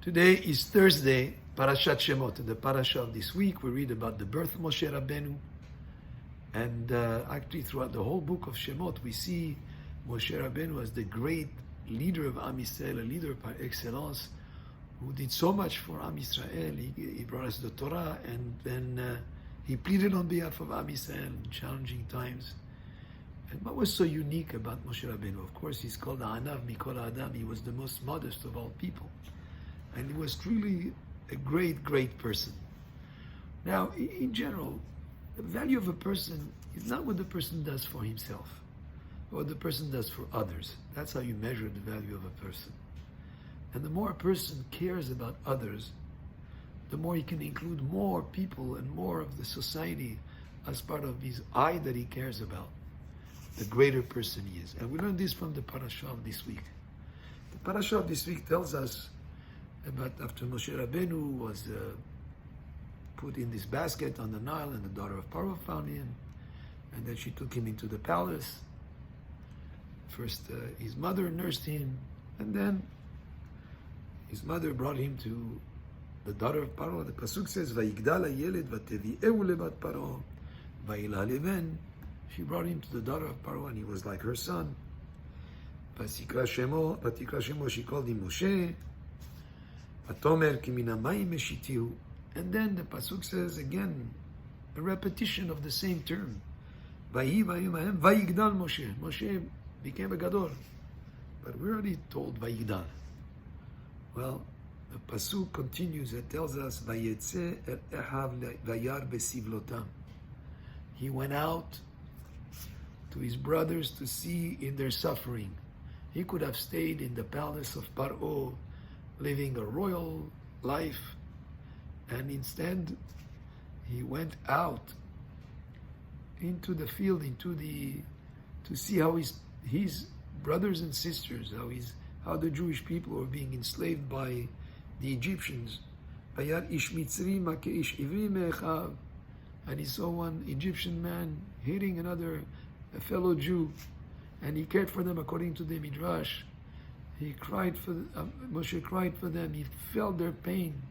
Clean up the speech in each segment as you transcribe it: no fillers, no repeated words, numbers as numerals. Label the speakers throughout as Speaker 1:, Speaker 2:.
Speaker 1: Today is Thursday, Parashat Shemot. In the parasha of this week, we read about the birth of Moshe Rabbeinu. And actually, throughout the whole book of Shemot, we see Moshe Rabbeinu as the great leader of Am Yisrael, a leader par excellence, who did so much for Am Yisrael. He brought us the Torah, and then he pleaded on behalf of Am Yisrael in challenging times. And what was so unique about Moshe Rabbeinu? Of course, he's called Anav Mikol Adam. He was the most modest of all people. And he was truly a great, great person. Now, in general, the value of a person is not what the person does for himself, but what the person does for others. That's how you measure the value of a person. And the more a person cares about others, the more he can include more people and more of the society as part of his eye that he cares about, the greater person he is. And we learned this from the parasha of this week. The parasha of this week tells us about after Moshe Rabbeinu was put in this basket on the Nile, and the daughter of Paro found him, and then she took him into the palace. First, his mother nursed him, and then his mother brought him to the daughter of Paro. The pasuk says, "Vayigdal hayeled v'tevi'eu lebat Paro, vayilha leven." She brought him to the daughter of Paro, and he was like her son. Vatikra Shemo, she called him Moshe. And then the pasuk says again, a repetition of the same term. Vayigdal Moshe. Moshe became a gadol, but we're already told Vayigdal. Well, the pasuk continues. It tells us Vayetze el Ehav vayar besivlotam. He went out to his brothers to see in their suffering. He could have stayed in the palace of Paro, living a royal life, and instead he went out into the field, to see how his brothers and sisters, how the Jewish people were being enslaved by the Egyptians. And he saw one Egyptian man hitting a fellow Jew, and he cared for them according to the Midrash. He cried for Moshe cried for them. He felt their pain.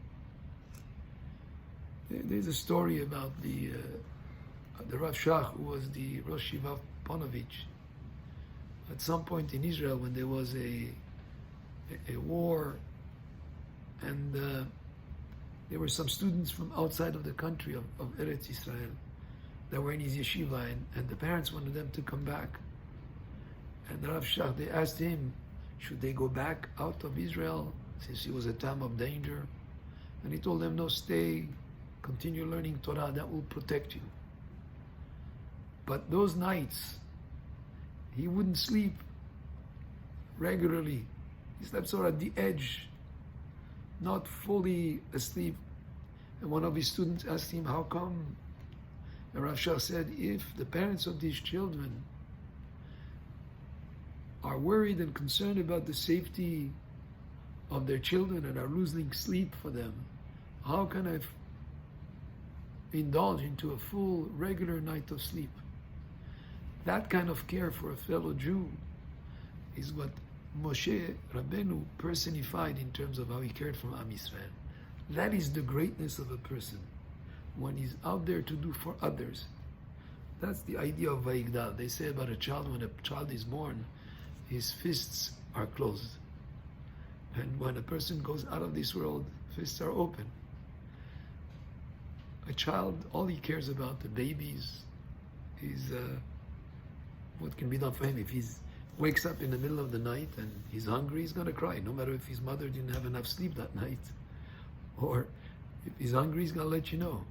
Speaker 1: There's a story about the Rav Shach, who was the Rosh Yeshiva of Ponovich. At some point in Israel, when there was a war, and there were some students from outside of the country of Eretz Israel that were in his yeshiva, and the parents wanted them to come back. And the Rav Shach, they asked him, should they go back out of Israel since it was a time of danger? And he told them, no, stay, continue learning Torah, that will protect you. But those nights, he wouldn't sleep regularly. He slept sort of at the edge, not fully asleep. And one of his students asked him, how come? And Rav Shach said, if the parents of these children are worried and concerned about the safety of their children and are losing sleep for them, how can I indulge into a full, regular night of sleep? That kind of care for a fellow Jew is what Moshe Rabbeinu personified in terms of how he cared for Am Yisrael. That is the greatness of a person, when he's out there to do for others. That's the idea of Vayigdal. They say about a child, when a child is born, his fists are closed. And when a person goes out of this world, fists are open. A child, all he cares about, the babies, is what can be done for him. If he wakes up in the middle of the night and he's hungry, he's going to cry, no matter if his mother didn't have enough sleep that night. Or if he's hungry, he's going to let you know.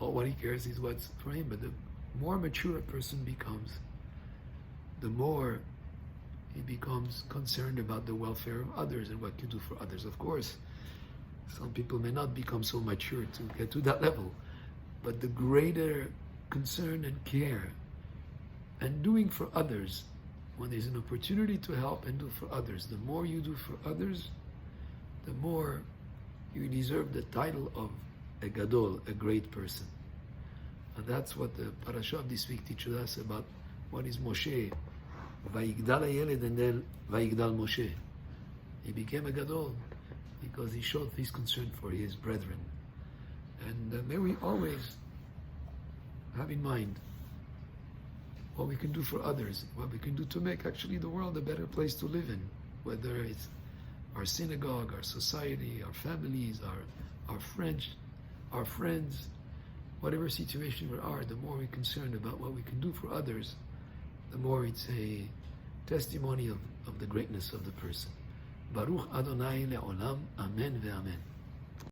Speaker 1: All what he cares is what's for him. But the more mature a person becomes, the more he becomes concerned about the welfare of others and what you do for others. Of course, some people may not become so mature to get to that level, but the greater concern and care and doing for others, when there's an opportunity to help and do for others, the more you do for others, the more you deserve the title of a gadol, a great person. And that's what the parasha of this week teaches us about what is Moshe. Vayigdal hayeled, and then Vayigdal Moshe. He became a gadol. because he showed his concern for his brethren. And may we always have in mind what we can do for others, what we can do to make actually the world a better place to live in, whether it's our synagogue, our society, our families, our friends, whatever situation we are, the more we're concerned about what we can do for others, the more it's a testimony of the greatness of the person. Baruch Adonai le'olam, amen ve'amen.